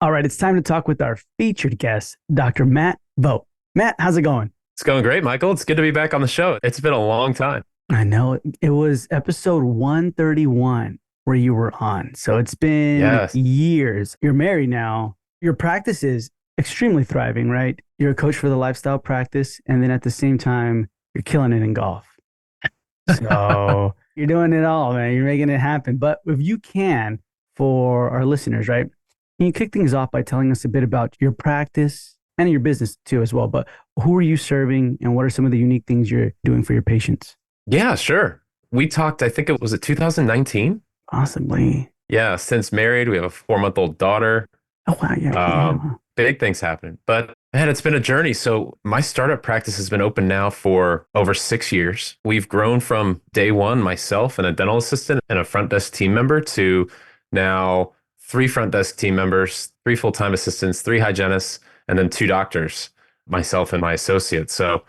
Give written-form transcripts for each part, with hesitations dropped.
All right, it's time to talk with our featured guest, Dr. Matt Vogt. Matt, how's it going? It's going great, Michael. It's good to be back on the show. It's been a long time. I know it was episode 131 where you were on. So it's been Yes. years. You're married now. Your practice is extremely thriving, right? You're a coach for the lifestyle practice. And then at the same time, you're killing it in golf. So you're doing it all, man. You're making it happen. But if you can, for our listeners, right? Can you kick things off by telling us a bit about your practice and your business too, as well? But who are you serving and what are some of the unique things you're doing for your patients? Yeah, sure. We talked, I think it was 2019. Possibly. Yeah, since married, we have a 4-month-old daughter. Oh, wow. Yeah. Okay. Yeah. Wow. Big things happening. But man, it's been a journey. So my startup practice has been open now for over 6 years. We've grown from day one, myself and a dental assistant and a front desk team member to now three front desk team members, three full-time assistants, three hygienists, and then two doctors, myself and my associate. So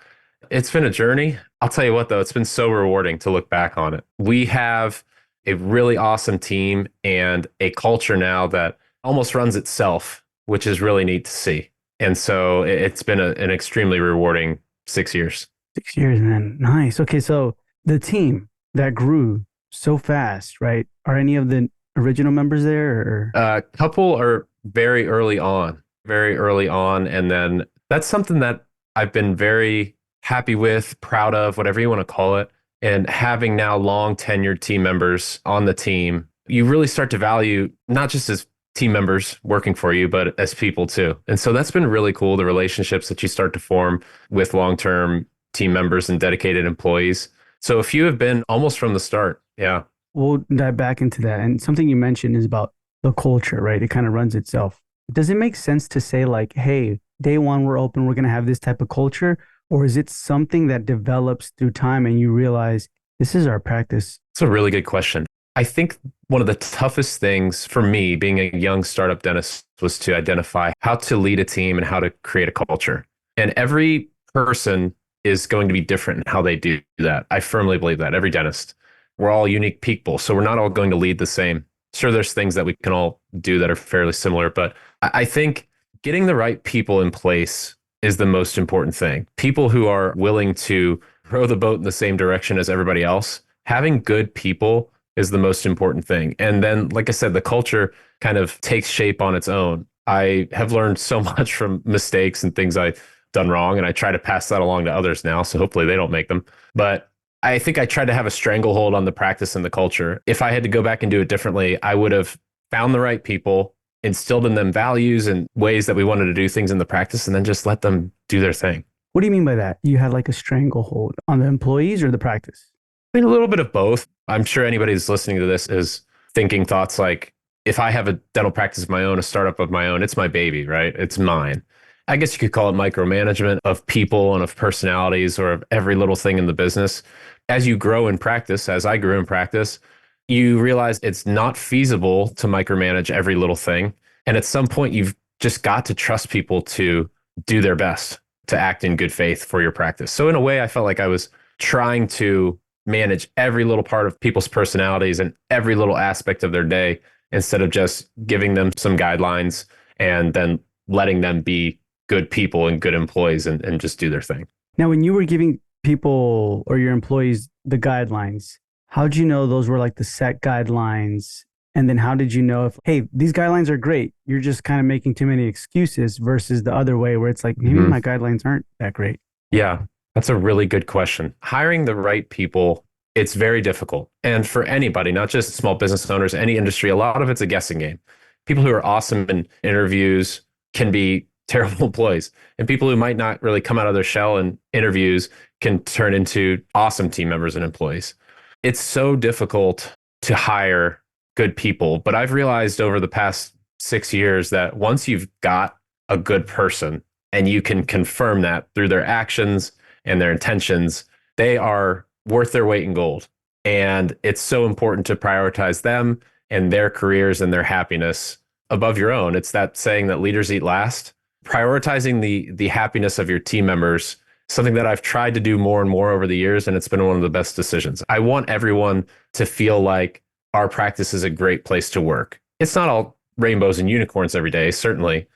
it's been a journey. I'll tell you what, though, it's been so rewarding to look back on it. We have a really awesome team and a culture now that almost runs itself, which is really neat to see. And so it's been an extremely rewarding 6 years. 6 years, man. Nice. Okay. So the team that grew so fast, right? Are any of the original members there or? A couple are very early on. And then that's something that I've been very happy with, proud of, whatever you want to call it. And having now long tenured team members on the team, you really start to value not just as team members working for you, but as people too. And so that's been really cool. The relationships that you start to form with long-term team members and dedicated employees. So a few have been almost from the start. Yeah. We'll dive back into that. And something you mentioned is about the culture, right? It kind of runs itself. Does it make sense to say, like, hey, day one, we're open, we're going to have this type of culture? Or is it something that develops through time and you realize this is our practice? It's a really good question. I think one of the toughest things for me being a young startup dentist was to identify how to lead a team and how to create a culture. And every person is going to be different in how they do that. I firmly believe that. Every dentist. We're all unique people, so we're not all going to lead the same. Sure, there's things that we can all do that are fairly similar, but I think getting the right people in place is the most important thing. People who are willing to row the boat in the same direction as everybody else. Having good people is the most important thing. And then, like I said, the culture kind of takes shape on its own. I have learned so much from mistakes and things I've done wrong, and I try to pass that along to others now. So hopefully they don't make them. But I think I tried to have a stranglehold on the practice and the culture. If I had to go back and do it differently, I would have found the right people, instilled in them values and ways that we wanted to do things in the practice, and then just let them do their thing. What do you mean by that? You had like a stranglehold on the employees or the practice? I mean, a little bit of both. I'm sure anybody who's listening to this is thinking thoughts like, if I have a dental practice of my own, a startup of my own, it's my baby, right? It's mine. I guess you could call it micromanagement of people and of personalities or of every little thing in the business. As you grow in practice, as I grew in practice, you realize it's not feasible to micromanage every little thing. And at some point, you've just got to trust people to do their best, to act in good faith for your practice. So in a way, I felt like I was trying to manage every little part of people's personalities and every little aspect of their day instead of just giving them some guidelines and then letting them be good people and good employees and just do their thing. Now, when you were giving people or your employees the guidelines, how'd you know those were like the set guidelines? And then how did you know if, hey, these guidelines are great, you're just kind of making too many excuses versus the other way where it's like, maybe my guidelines aren't that great? Yeah, that's a really good question. Hiring the right people, it's very difficult. And for anybody, not just small business owners, any industry, a lot of it's a guessing game. People who are awesome in interviews can be terrible employees. And people who might not really come out of their shell in interviews can turn into awesome team members and employees. It's so difficult to hire good people. But I've realized over the past 6 years that once you've got a good person and you can confirm that through their actions and their intentions, they are worth their weight in gold. And it's so important to prioritize them and their careers and their happiness above your own. It's that saying that leaders eat last. Prioritizing the happiness of your team members, something that I've tried to do more and more over the years, and it's been one of the best decisions. I want everyone to feel like our practice is a great place to work. It's not all rainbows and unicorns every day, certainly.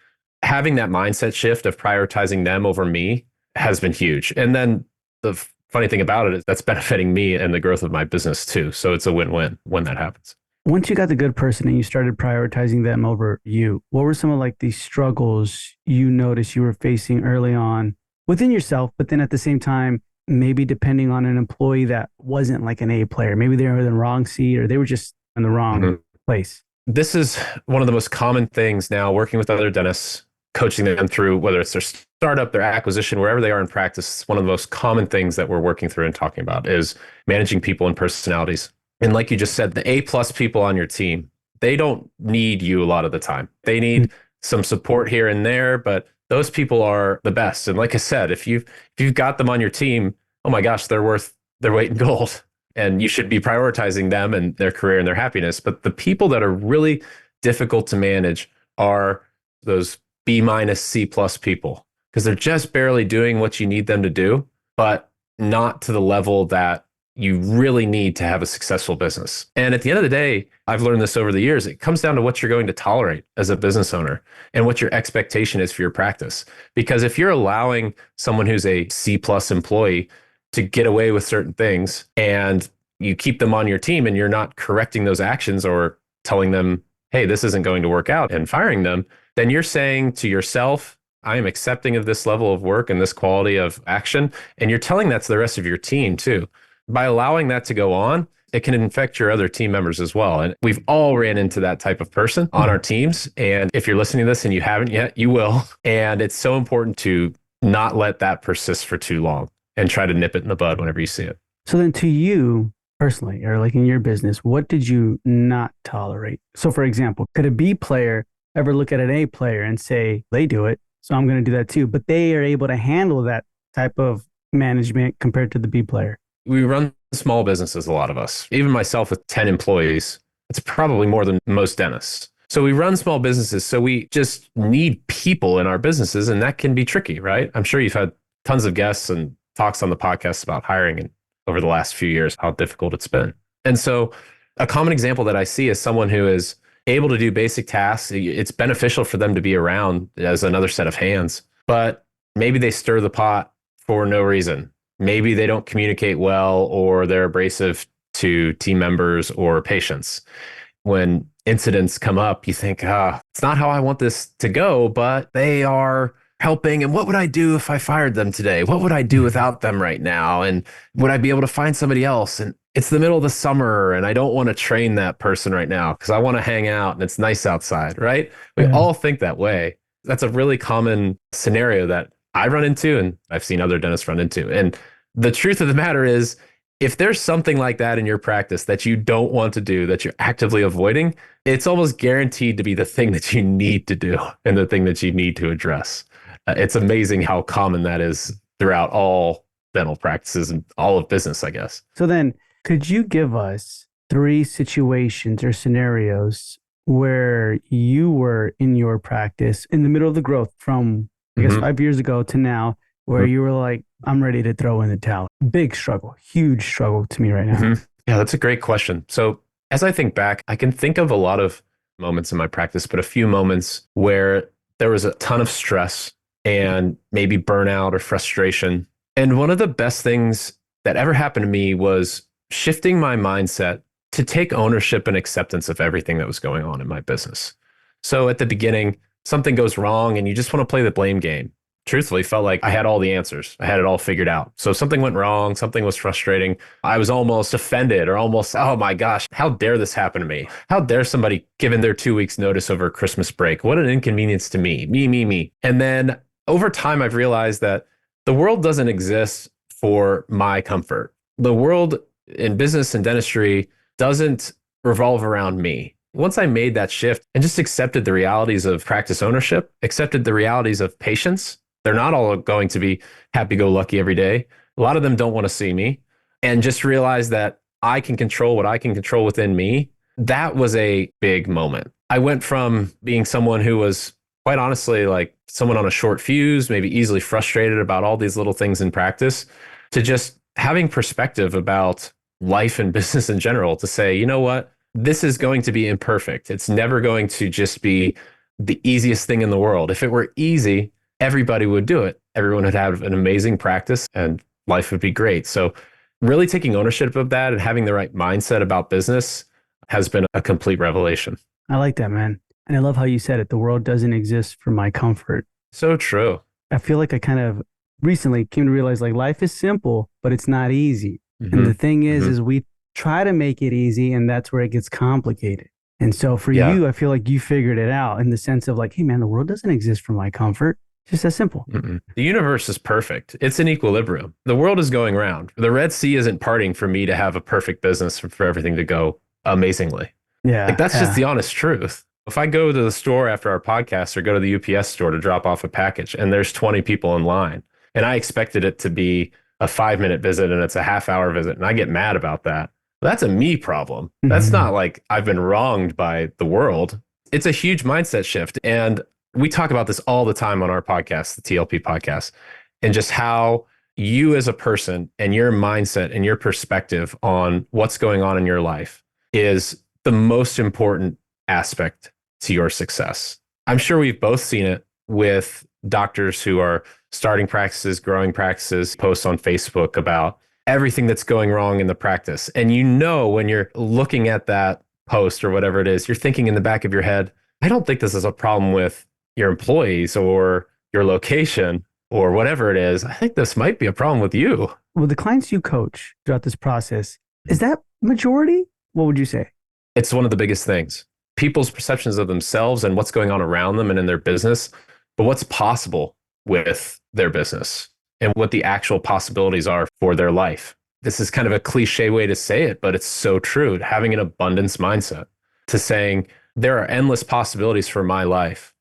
Having that mindset shift of prioritizing them over me has been huge. And then the funny thing about it is that's benefiting me and the growth of my business too. So it's a win-win when that happens. Once you got the good person and you started prioritizing them over you, what were some of like the struggles you noticed you were facing early on within yourself, but then at the same time, maybe depending on an employee that wasn't like an A player, maybe they were in the wrong seat or they were just in the wrong place? This is one of the most common things now working with other dentists, coaching them through whether it's their startup, their acquisition, wherever they are in practice. One of the most common things that we're working through and talking about is managing people and personalities. And like you just said, the A plus people on your team, they don't need you a lot of the time. They need some support here and there, but those people are the best. And like I said, if you've got them on your team, oh my gosh, they're worth their weight in gold. And you should be prioritizing them and their career and their happiness. But the people that are really difficult to manage are those B minus C plus people, because they're just barely doing what you need them to do, but not to the level that you really need to have a successful business. And at the end of the day, I've learned this over the years, it comes down to what you're going to tolerate as a business owner and what your expectation is for your practice. Because if you're allowing someone who's a C plus employee to get away with certain things and you keep them on your team and you're not correcting those actions or telling them, hey, this isn't going to work out and firing them, then you're saying to yourself, I am accepting of this level of work and this quality of action. And you're telling that to the rest of your team too. By allowing that to go on, it can infect your other team members as well. And we've all ran into that type of person on our teams. And if you're listening to this and you haven't yet, you will. And it's so important to not let that persist for too long and try to nip it in the bud whenever you see it. So then to you personally, or like in your business, what did you not tolerate? So for example, could a B player ever look at an A player and say, they do it, so I'm going to do that too, but they are able to handle that type of management compared to the B player? We run small businesses, a lot of us, even myself with 10 employees. It's probably more than most dentists. So we run small businesses. So we just need people in our businesses. And that can be tricky, right? I'm sure you've had tons of guests and talks on the podcast about hiring and over the last few years, how difficult it's been. And so a common example that I see is someone who is able to do basic tasks. It's beneficial for them to be around as another set of hands, but maybe they stir the pot for no reason. Maybe they don't communicate well, or they're abrasive to team members or patients. When incidents come up, you think, it's not how I want this to go, but they are helping. And what would I do if I fired them today? What would I do without them right now? And would I be able to find somebody else? And it's the middle of the summer and I don't want to train that person right now because I want to hang out and it's nice outside, right? We all think that way. That's a really common scenario that I run into and I've seen other dentists run into. And the truth of the matter is, if there's something like that in your practice that you don't want to do, that you're actively avoiding, it's almost guaranteed to be the thing that you need to do and the thing that you need to address. It's amazing how common that is throughout all dental practices and all of business, I guess. So then, could you give us 3 situations or scenarios where you were in your practice in the middle of the growth from, I guess, 5 years ago to now, where you were like, I'm ready to throw in the towel? Big struggle, huge struggle to me right now. Yeah, that's a great question. So as I think back, I can think of a lot of moments in my practice, but a few moments where there was a ton of stress and maybe burnout or frustration. And one of the best things that ever happened to me was shifting my mindset to take ownership and acceptance of everything that was going on in my business. So at the beginning, something goes wrong and you just want to play the blame game. Truthfully, felt like I had all the answers. I had it all figured out. So something went wrong, something was frustrating. I was almost offended or almost, oh my gosh, how dare this happen to me? How dare somebody given their 2 weeks notice over Christmas break? What an inconvenience to me, me. And then over time, I've realized that the world doesn't exist for my comfort. The world in business and dentistry doesn't revolve around me. Once I made that shift and just accepted the realities of practice ownership, accepted the realities of patients, they're not all going to be happy-go-lucky every day. A lot of them don't want to see me. And just realize that I can control what I can control within me. That was a big moment. I went from being someone who was, quite honestly, like someone on a short fuse, maybe easily frustrated about all these little things in practice, to just having perspective about life and business in general, to say, you know what? this is going to be imperfect. It's never going to just be the easiest thing in the world. If it were easy, everybody would do it. Everyone would have an amazing practice and life would be great. So, really taking ownership of that and having the right mindset about business has been a complete revelation. I like that, man. And I love how you said it. The world doesn't exist for my comfort. So true. I feel like I kind of recently came to realize like life is simple, but it's not easy. And the thing is we try to make it easy, and that's where it gets complicated. And so for Yeah. you, I feel like you figured it out in the sense of like, hey, man, the world doesn't exist for my comfort. It's just that simple. The universe is perfect. It's in equilibrium. The world is going round. The Red Sea isn't parting for me to have a perfect business for everything to go amazingly. Yeah. Like that's just the honest truth. If I go to the store after our podcast or go to the UPS store to drop off a package and there's 20 people in line and I expected it to be a 5-minute visit and it's a half-hour visit and I get mad about that, that's a me problem. That's not like I've been wronged by the world. It's a huge mindset shift. And we talk about this all the time on our podcast, the TLP podcast, and just how you as a person and your mindset and your perspective on what's going on in your life is the most important aspect to your success. I'm sure we've both seen it with doctors who are starting practices, growing practices, posts on Facebook about everything that's going wrong in the practice. And you know, when you're looking at that post or whatever it is, you're thinking in the back of your head, I don't think this is a problem with your employees or your location or whatever it is. I think this might be a problem with you. Well, the clients you coach throughout this process, is that majority? What would you say? It's one of the biggest things. People's perceptions of themselves and what's going on around them and in their business, but what's possible with their business and what the actual possibilities are for their life. This is kind of a cliche way to say it, but it's so true. Having an abundance mindset to saying there are endless possibilities for my life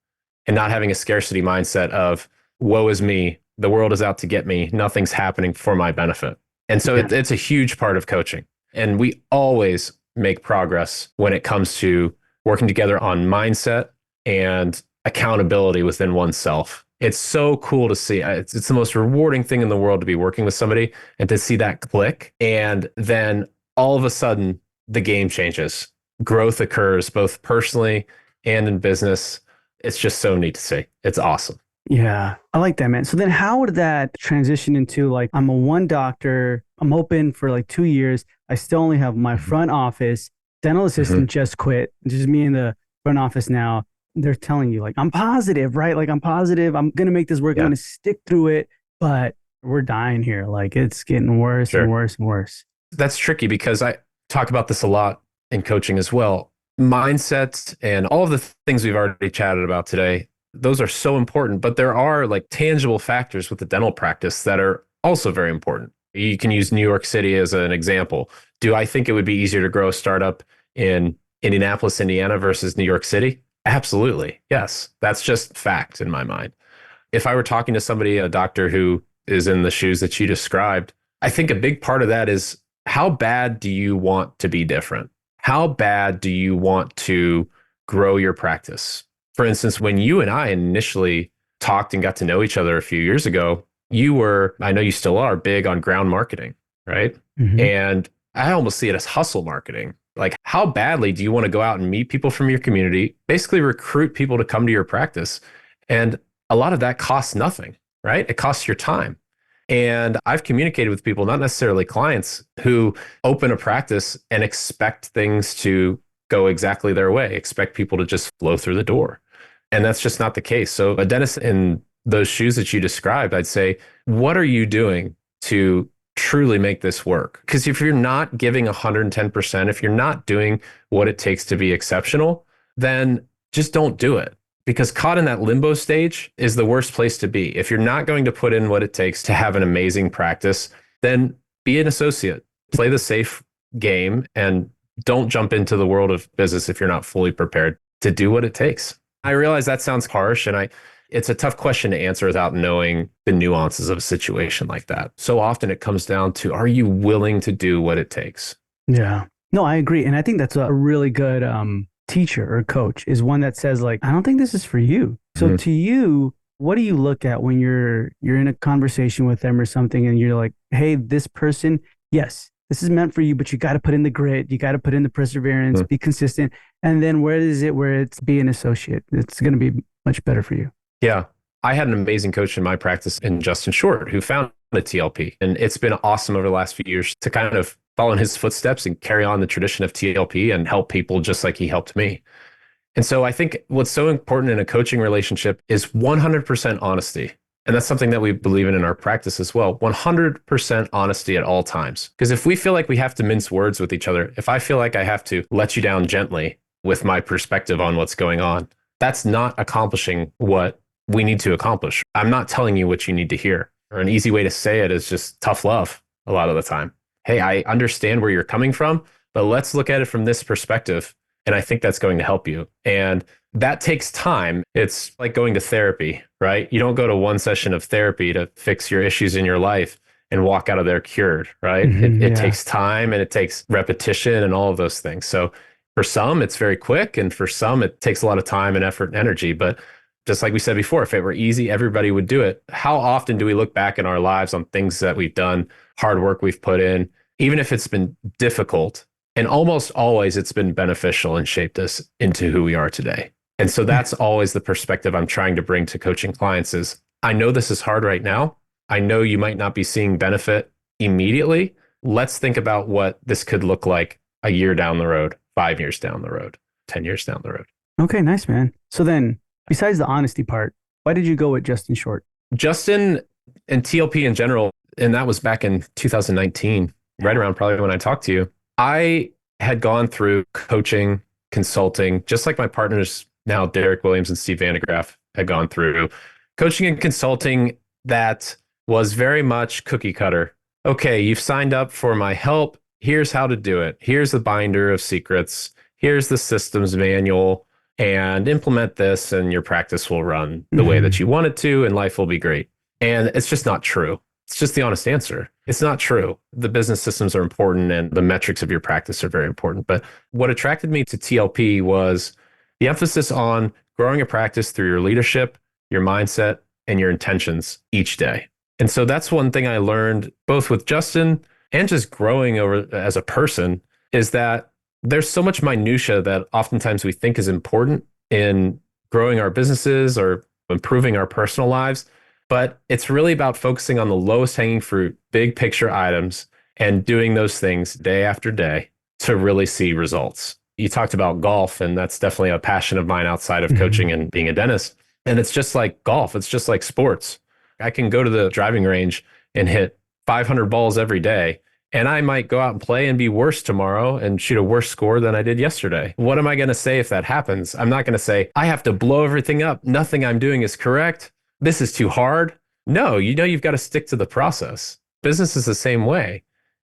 and not having a scarcity mindset of woe is me, the world is out to get me, nothing's happening for my benefit. And so it's a huge part of coaching. And we always make progress when it comes to working together on mindset and accountability within oneself. It's so cool to see. It's the most rewarding thing in the world to be working with somebody and to see that click. And then all of a sudden, the game changes. Growth occurs both personally and in business. It's just so neat to see. It's awesome. Yeah, I like that, man. So then how did that transition into like, I'm a one doctor, I'm open for like 2 years. I still only have my front office, dental assistant just quit, just me in the front office now. They're telling you like, I'm positive, right? Like I'm positive, I'm going to make this work. I'm going to stick through it, but we're dying here. Like it's getting worse and worse and worse. That's tricky because I talk about this a lot in coaching as well. Mindset and all of the things we've already chatted about today, those are so important, but there are like tangible factors with the dental practice that are also very important. You can use New York City as an example. Do I think it would be easier to grow a startup in Indianapolis, Indiana versus New York City? Absolutely. Yes. That's just fact in my mind. If I were talking to somebody, a doctor who is in the shoes that you described, I think a big part of that is how bad do you want to be different? How bad do you want to grow your practice? For instance, when you and I initially talked and got to know each other a few years ago, you were, I know you still are, big on ground marketing, right? And I almost see it as hustle marketing. Like, how badly do you want to go out and meet people from your community, basically recruit people to come to your practice? And a lot of that costs nothing, right? It costs your time. And I've communicated with people, not necessarily clients, who open a practice and expect things to go exactly their way, expect people to just flow through the door. And that's just not the case. So a dentist in those shoes that you described, I'd say, what are you doing to truly make this work? Because if you're not giving 110%, if you're not doing what it takes to be exceptional, then just don't do it. Because caught in that limbo stage is the worst place to be. If you're not going to put in what it takes to have an amazing practice, then be an associate, play the safe game, and don't jump into the world of business if you're not fully prepared to do what it takes. I realize that sounds harsh, and it's a tough question to answer without knowing the nuances of a situation like that. So often it comes down to, are you willing to do what it takes? Yeah. No, I agree. And I think that's a really good teacher or coach is one that says like, I don't think this is for you. So to you, what do you look at when you're in a conversation with them or something and you're like, hey, this person, yes, this is meant for you, but you got to put in the grit, you got to put in the perseverance, be consistent. And then where is it where it's be an associate? It's going to be much better for you. Yeah. I had an amazing coach in my practice in Justin Short who founded TLP. And it's been awesome over the last few years to kind of follow in his footsteps and carry on the tradition of TLP and help people just like he helped me. And so I think what's so important in a coaching relationship is 100% honesty. And that's something that we believe in our practice as well. 100% honesty at all times. Because if we feel like we have to mince words with each other, if I feel like I have to let you down gently with my perspective on what's going on, that's not accomplishing what we need to accomplish. I'm not telling you what you need to hear. Or an easy way to say it is just tough love a lot of the time. Hey, I understand where you're coming from, but let's look at it from this perspective. And I think that's going to help you. And that takes time. It's like going to therapy, right? You don't go to one session of therapy to fix your issues in your life and walk out of there cured, right? It takes time and it takes repetition and all of those things. So for some, it's very quick. And for some, it takes a lot of time and effort and energy. But just like we said before, if it were easy, everybody would do it. How often do we look back in our lives on things that we've done, hard work we've put in, even if it's been difficult? And almost always it's been beneficial and shaped us into who we are today. And so that's always the perspective I'm trying to bring to coaching clients is, I know this is hard right now. I know you might not be seeing benefit immediately. Let's think about what this could look like a year down the road, 5 years down the road, 10 years down the road. Okay, nice, man. So then, besides the honesty part, why did you go with Justin Short? Justin and TLP in general, and that was back in 2019, right around probably when I talked to you. I had gone through coaching, consulting, just like my partners now, Derek Williams and Steve Vandegraff, had gone through coaching and consulting that was very much cookie cutter. Okay, you've signed up for my help. Here's how to do it. Here's the binder of secrets. Here's the systems manual, and implement this and your practice will run the way that you want it to and life will be great. And it's just not true. It's just the honest answer. It's not true. The business systems are important and the metrics of your practice are very important. But what attracted me to TLP was the emphasis on growing a practice through your leadership, your mindset, and your intentions each day. And so that's one thing I learned both with Justin and just growing over as a person is that there's so much minutia that oftentimes we think is important in growing our businesses or improving our personal lives. But it's really about focusing on the lowest hanging fruit, big picture items, and doing those things day after day to really see results. You talked about golf, and that's definitely a passion of mine outside of coaching and being a dentist. And it's just like golf. It's just like sports. I can go to the driving range and hit 500 balls every day. And I might go out and play and be worse tomorrow and shoot a worse score than I did yesterday. What am I going to say if that happens? I'm not going to say, I have to blow everything up. Nothing I'm doing is correct. This is too hard. No, you've got to stick to the process. Business is the same way.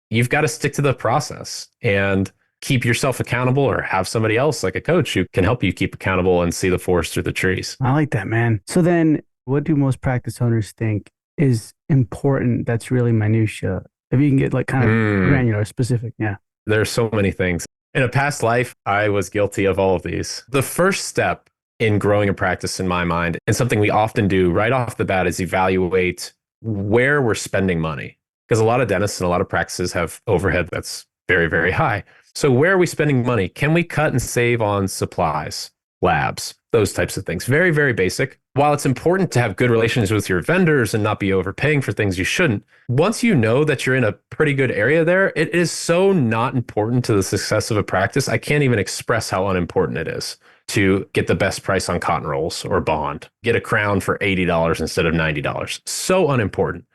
You've got to stick to the process and keep yourself accountable or have somebody else like a coach who can help you keep accountable and see the forest through the trees. I like that, man. So then what do most practice owners think is important that's really minutia? If you can get like kind of granular, specific. Yeah. There's so many things. In a past life, I was guilty of all of these. The first step in growing a practice in my mind, and something we often do right off the bat, is evaluate where we're spending money. Because a lot of dentists and a lot of practices have overhead that's very, very high. So where are we spending money? Can we cut and save on supplies, labs, those types of things? Very, very basic. While it's important to have good relations with your vendors and not be overpaying for things you shouldn't, once you know that you're in a pretty good area there, it is so not important to the success of a practice. I can't even express how unimportant it is to get the best price on cotton rolls or bond, get a crown for $80 instead of $90. So unimportant.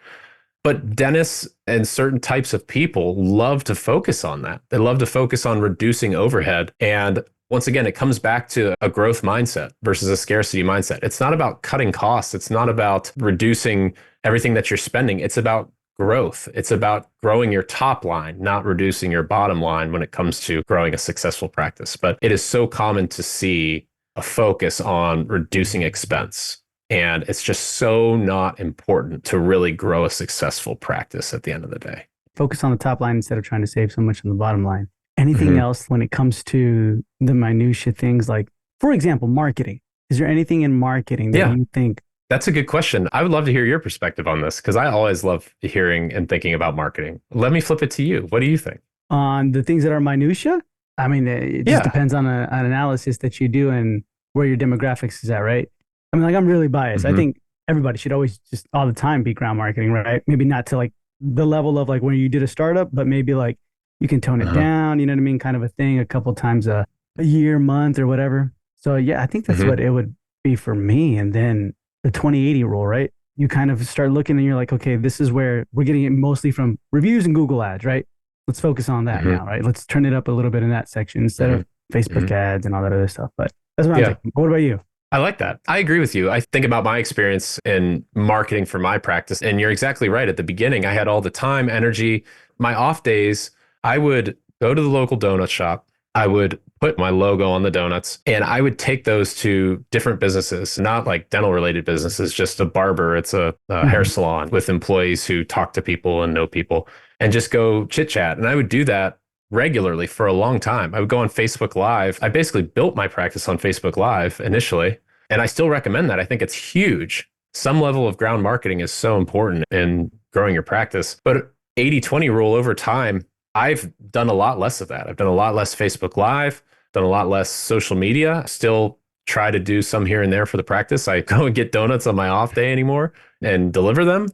But dentists and certain types of people love to focus on that. They love to focus on reducing overhead. And once again, it comes back to a growth mindset versus a scarcity mindset. It's not about cutting costs. It's not about reducing everything that you're spending. It's about growth. It's about growing your top line, not reducing your bottom line when it comes to growing a successful practice. But it is so common to see a focus on reducing expense. And it's just so not important to really grow a successful practice at the end of the day. Focus on the top line instead of trying to save so much on the bottom line. Anything else when it comes to the minutia things like, for example, marketing? Is there anything in marketing that you think That's a good question. I would love to hear your perspective on this because I always love hearing and thinking about marketing. Let me flip it to you. What do you think? On the things that are minutia, I mean, it just Yeah. depends on an analysis that you do and where your demographics is at, right? I mean, like I'm really biased. I Hmm. think everybody should always just all the time be ground marketing, right? Maybe not to like the level of like when you did a startup, but maybe like you can tone it Uh-huh. down, you know what I mean? Kind of a thing a couple times a year, month, or whatever. So yeah, I think that's Hmm. what it would be for me. And then the 2080 rule, right? You kind of start looking and you're like, okay, this is where we're getting it mostly from reviews and Google ads, right? Let's focus on that Hmm. now, right? Let's turn it up a little bit in that section instead Hmm. of Facebook Hmm. ads and all that other stuff. But that's what I'm Yeah. thinking. What about you? I like that. I agree with you. I think about my experience in marketing for my practice, and you're exactly right. At the beginning, I had all the time, energy. My off days, I would go to the local donut shop. I would put my logo on the donuts and I would take those to different businesses, not like dental related businesses, just a barber. It's a hair Mhm. salon with employees who talk to people and know people and just go chit chat. And I would do that regularly for a long time. I would go on Facebook Live. I basically built my practice on Facebook Live initially. And I still recommend that. I think it's huge. Some level of ground marketing is so important in growing your practice. But 80/20 rule over time, I've done a lot less of that. I've done a lot less Facebook Live, done a lot less social media, still try to do some here and there for the practice. I go and get donuts on my off day anymore and deliver them.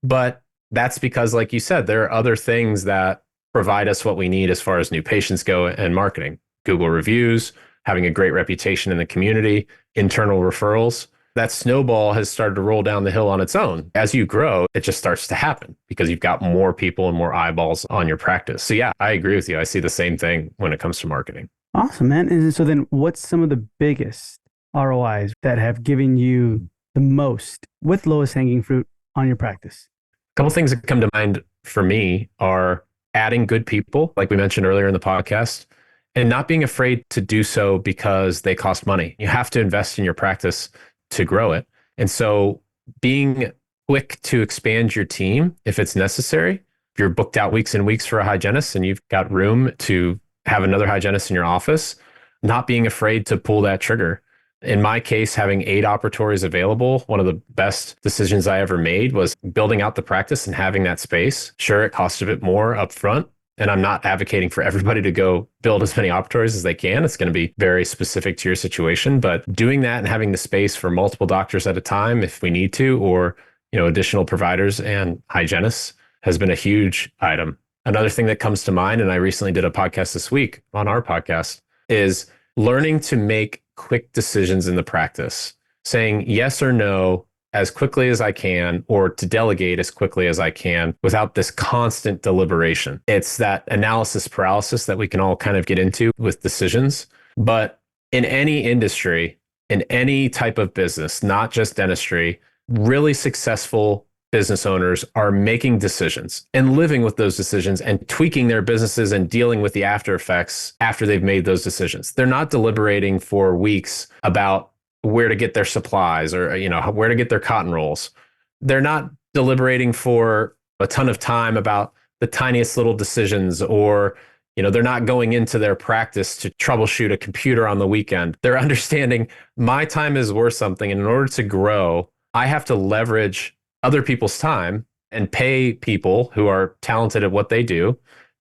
But that's because, like you said, there are other things that provide us what we need as far as new patients go and marketing. Google reviews, having a great reputation in the community, internal referrals. That snowball has started to roll down the hill on its own. As you grow, it just starts to happen because you've got more people and more eyeballs on your practice. So, yeah, I agree with you. I see the same thing when it comes to marketing. Awesome, man. And so then what's some of the biggest ROIs that have given you the most with lowest hanging fruit on your practice? A couple things that come to mind for me are adding good people, like we mentioned earlier in the podcast, and not being afraid to do so because they cost money. You have to invest in your practice to grow it. And so being quick to expand your team if it's necessary. If you're booked out weeks and weeks for a hygienist and you've got room to have another hygienist in your office, not being afraid to pull that trigger. In my case, having 8 operatories available, one of the best decisions I ever made was building out the practice and having that space. Sure, it costs a bit more upfront. And I'm not advocating for everybody to go build as many operatories as they can. It's going to be very specific to your situation. But doing that and having the space for multiple doctors at a time if we need to, or additional providers and hygienists has been a huge item. Another thing that comes to mind, and I recently did a podcast this week on our podcast, is learning to make quick decisions in the practice, saying yes or no as quickly as I can, or to delegate as quickly as I can without this constant deliberation. It's that analysis paralysis that we can all kind of get into with decisions. But in any industry, in any type of business, not just dentistry, really successful business owners are making decisions and living with those decisions and tweaking their businesses and dealing with the after effects after they've made those decisions. They're not deliberating for weeks about where to get their supplies or where to get their cotton rolls. They're not deliberating for a ton of time about the tiniest little decisions, or they're not going into their practice to troubleshoot a computer on the weekend. They're understanding my time is worth something, and in order to grow, I have to leverage other people's time and pay people who are talented at what they do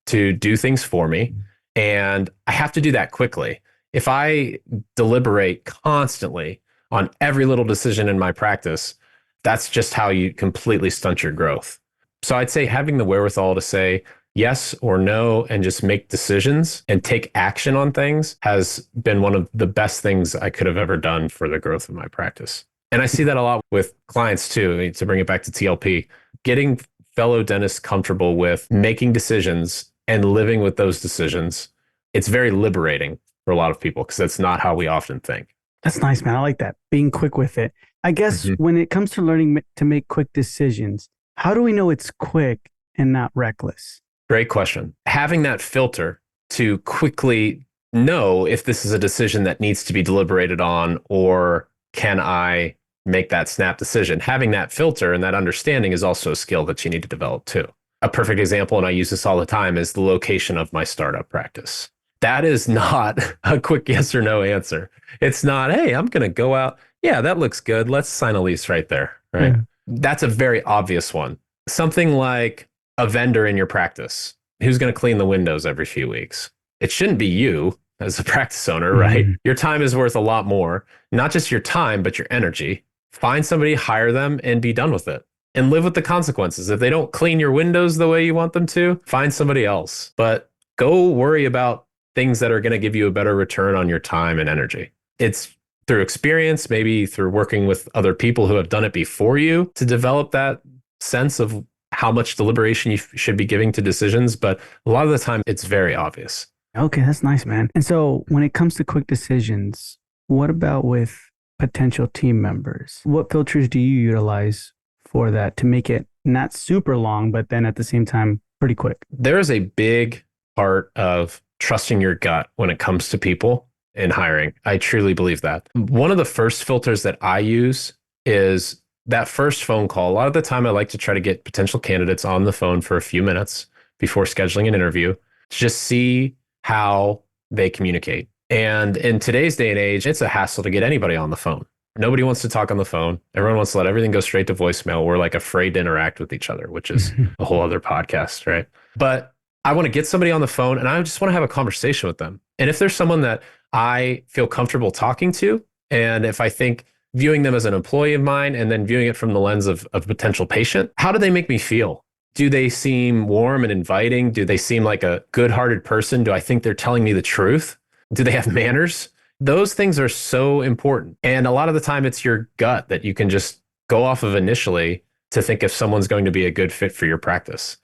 to do things for me. And I have to do that quickly. If I deliberate constantly on every little decision in my practice, that's just how you completely stunt your growth. So I'd say having the wherewithal to say yes or no and just make decisions and take action on things has been one of the best things I could have ever done for the growth of my practice. And I see that a lot with clients too, to bring it back to TLP, getting fellow dentists comfortable with making decisions and living with those decisions. It's very liberating for a lot of people because that's not how we often think. That's nice, man. I like that. Being quick with it. I guess Mhm. when it comes to learning to make quick decisions, how do we know it's quick and not reckless? Great question. Having that filter to quickly know if this is a decision that needs to be deliberated on, or can I make that snap decision? Having that filter and that understanding is also a skill that you need to develop too. A perfect example, and I use this all the time, is the location of my startup practice. That is not a quick yes or no answer. It's not, hey, I'm going to go out Yeah, that looks good. Let's sign a lease right there. Right. Yeah. That's a very obvious one. Something like a vendor in your practice who's going to clean the windows every few weeks. It shouldn't be you as a practice owner, right? Mhm. Your time is worth a lot more, not just your time, but your energy. Find somebody, hire them, and be done with it. And live with the consequences. If they don't clean your windows the way you want them to, find somebody else. But go worry about things that are going to give you a better return on your time and energy. It's through experience, maybe through working with other people who have done it before you to develop that sense of how much deliberation you should be giving to decisions. But a lot of the time, it's very obvious. Okay, that's nice, man. And so when it comes to quick decisions, what about with potential team members? What filters do you utilize for that to make it not super long, but then at the same time, pretty quick? There is a big part of trusting your gut when it comes to people in hiring. I truly believe that. One of the first filters that I use is that first phone call. A lot of the time, I like to try to get potential candidates on the phone for a few minutes before scheduling an interview to just see how they communicate. And in today's day and age, it's a hassle to get anybody on the phone. Nobody wants to talk on the phone. Everyone wants to let everything go straight to voicemail. We're like afraid to interact with each other, which is a whole other podcast, right? But I want to get somebody on the phone and I just want to have a conversation with them. And if there's someone that I feel comfortable talking to, and if I think viewing them as an employee of mine and then viewing it from the lens of a potential patient, how do they make me feel? Do they seem warm and inviting? Do they seem like a good-hearted person? Do I think they're telling me the truth? Do they have manners? Those things are so important. And a lot of the time, it's your gut that you can just go off of initially to think if someone's going to be a good fit for your practice.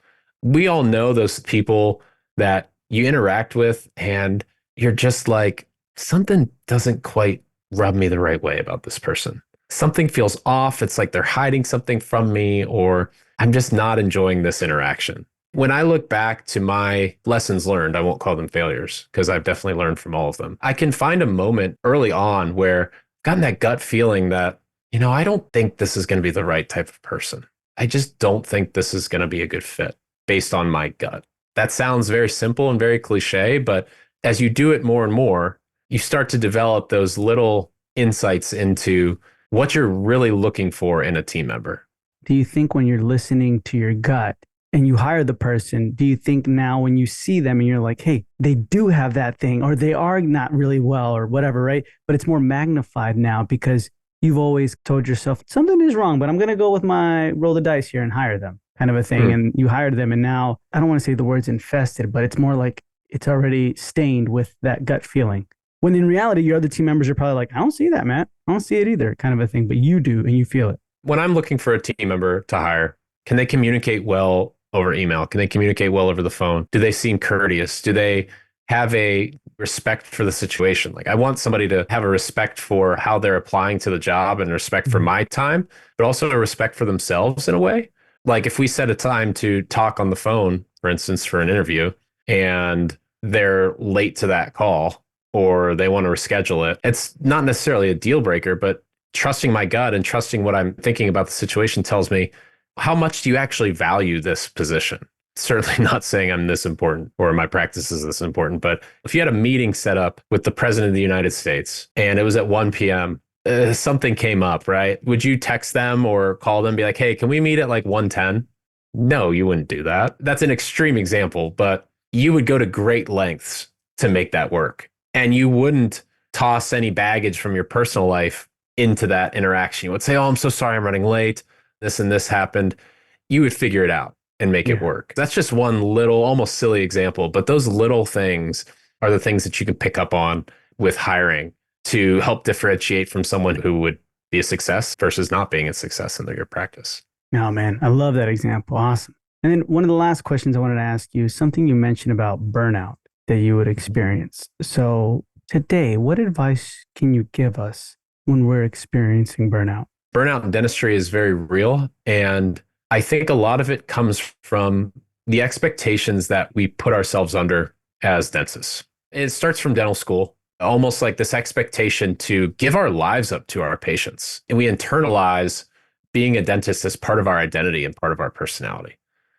We all know those people that you interact with, and you're just like, something doesn't quite rub me the right way about this person. Something feels off. It's like they're hiding something from me, or I'm just not enjoying this interaction. When I look back to my lessons learned, I won't call them failures because I've definitely learned from all of them. I can find a moment early on where I've gotten that gut feeling that, I don't think this is going to be the right type of person. I just don't think this is going to be a good fit based on my gut. That sounds very simple and very cliche, but as you do it more and more, you start to develop those little insights into what you're really looking for in a team member. Do you think when you're listening to your gut and you hire the person, do you think now when you see them and you're like, hey, they do have that thing, or they are not really well, or whatever, right? But it's more magnified now because you've always told yourself something is wrong, but I'm going to go with my roll the dice here and hire them kind of a thing. And you hired them. And now I don't want to say the words infested, but it's more like it's already stained with that gut feeling. When in reality, your other team members are probably like, I don't see that, Matt. I don't see it either, kind of a thing. But you do, and you feel it. When I'm looking for a team member to hire, can they communicate well over email? Can they communicate well over the phone? Do they seem courteous? Do they have a respect for the situation? Like, I want somebody to have a respect for how they're applying to the job and respect for my time, but also a respect for themselves in a way. Like, if we set a time to talk on the phone, for instance, for an interview, and they're late to that call or they want to reschedule it, it's not necessarily a deal breaker, but trusting my gut and trusting what I'm thinking about the situation tells me, how much do you actually value this position? Certainly not saying I'm this important or my practice is this important, but if you had a meeting set up with the president of the United States and it was at 1 p.m., something came up, right? Would you text them or call them and be like, hey, can we meet at like 1:10? No, you wouldn't do that. That's an extreme example, but you would go to great lengths to make that work. And you wouldn't toss any baggage from your personal life into that interaction. You would say, oh, I'm so sorry, I'm running late. This and this happened. You would figure it out and make it work. That's just one little, almost silly example, but those little things are the things that you can pick up on with hiring to help differentiate from someone who would be a success versus not being a success in your practice. Oh, man, I love that example. Awesome. And then one of the last questions I wanted to ask you is something you mentioned about burnout that you would experience. So today, what advice can you give us when we're experiencing burnout? Burnout in dentistry is very real. And I think a lot of it comes from the expectations that we put ourselves under as dentists. It starts from dental school, almost like this expectation to give our lives up to our patients. And we internalize being a dentist as part of our identity and part of our personality.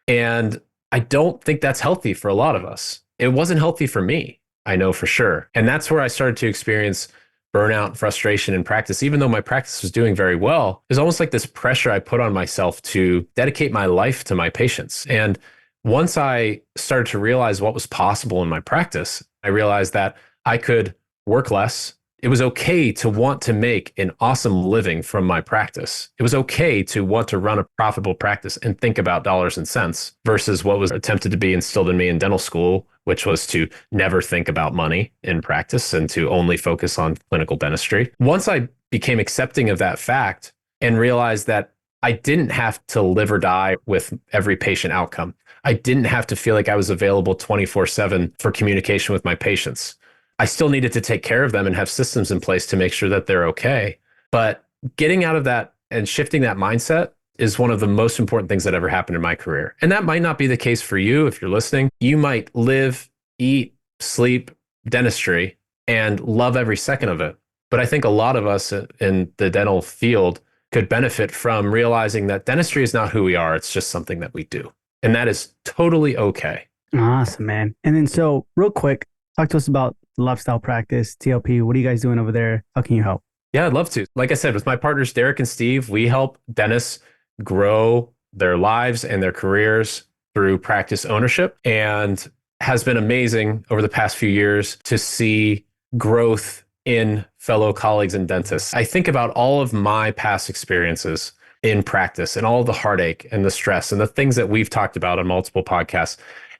And I don't think that's healthy for a lot of us. It wasn't healthy for me, I know for sure. And that's where I started to experience burnout, frustration in practice, even though my practice was doing very well, is almost like this pressure I put on myself to dedicate my life to my patients. And once I started to realize what was possible in my practice, I realized that I could work less. It was okay to want to make an awesome living from my practice. It was okay to want to run a profitable practice and think about dollars and cents versus what was attempted to be instilled in me in dental school, which was to never think about money in practice and to only focus on clinical dentistry. Once I became accepting of that fact and realized that I didn't have to live or die with every patient outcome, I didn't have to feel like I was available 24/7 for communication with my patients. I still needed to take care of them and have systems in place to make sure that they're okay. But getting out of that and shifting that mindset is one of the most important things that ever happened in my career. And that might not be the case for you if you're listening. You might live, eat, sleep dentistry and love every second of it. But I think a lot of us in the dental field could benefit from realizing that dentistry is not who we are. It's just something that we do. And that is totally okay. Awesome, man. And then so real quick, talk to us about lifestyle practice, TLP. What are you guys doing over there? How can you help? Yeah, I'd love to. Like I said, with my partners, Derek and Steve, we help dentists grow their lives and their careers through practice ownership, and has been amazing over the past few years to see growth in fellow colleagues and dentists. I think about all of my past experiences in practice and all of the heartache and the stress and the things that we've talked about on multiple podcasts.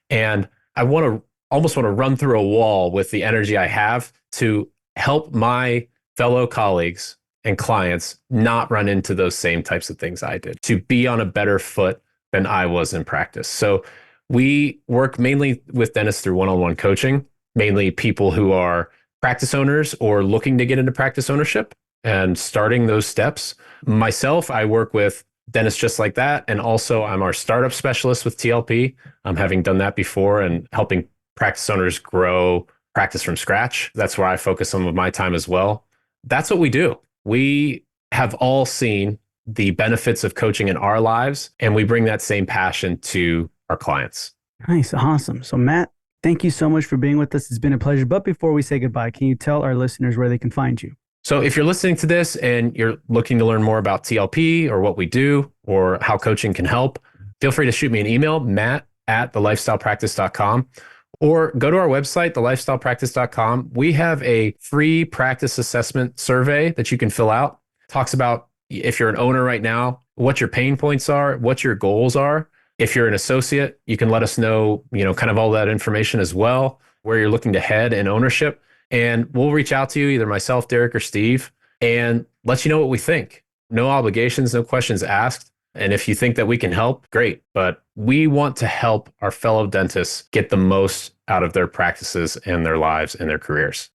And I almost want to run through a wall with the energy I have to help my fellow colleagues and clients not run into those same types of things I did, to be on a better foot than I was in practice. So we work mainly with dentists through one-on-one coaching, mainly people who are practice owners or looking to get into practice ownership and starting those steps. Myself, I work with dentists just like that. And also I'm our startup specialist with TLP. I'm having done that before and helping practice owners grow practice from scratch. That's where I focus some of my time as well. That's what we do. We have all seen the benefits of coaching in our lives, and we bring that same passion to our clients. Nice. Awesome. So Matt, thank you so much for being with us. It's been a pleasure. But before we say goodbye, can you tell our listeners where they can find you? So if you're listening to this and you're looking to learn more about TLP or what we do or how coaching can help, feel free to shoot me an email, matt@thelifestylepractice.com. Or go to our website, thelifestylepractice.com. We have a free practice assessment survey that you can fill out. It talks about if you're an owner right now, what your pain points are, what your goals are. If you're an associate, you can let us know, kind of all that information as well, where you're looking to head in ownership. And we'll reach out to you, either myself, Derek, or Steve, and let you know what we think. No obligations, no questions asked. And if you think that we can help, great. But we want to help our fellow dentists get the most out of their practices and their lives and their careers.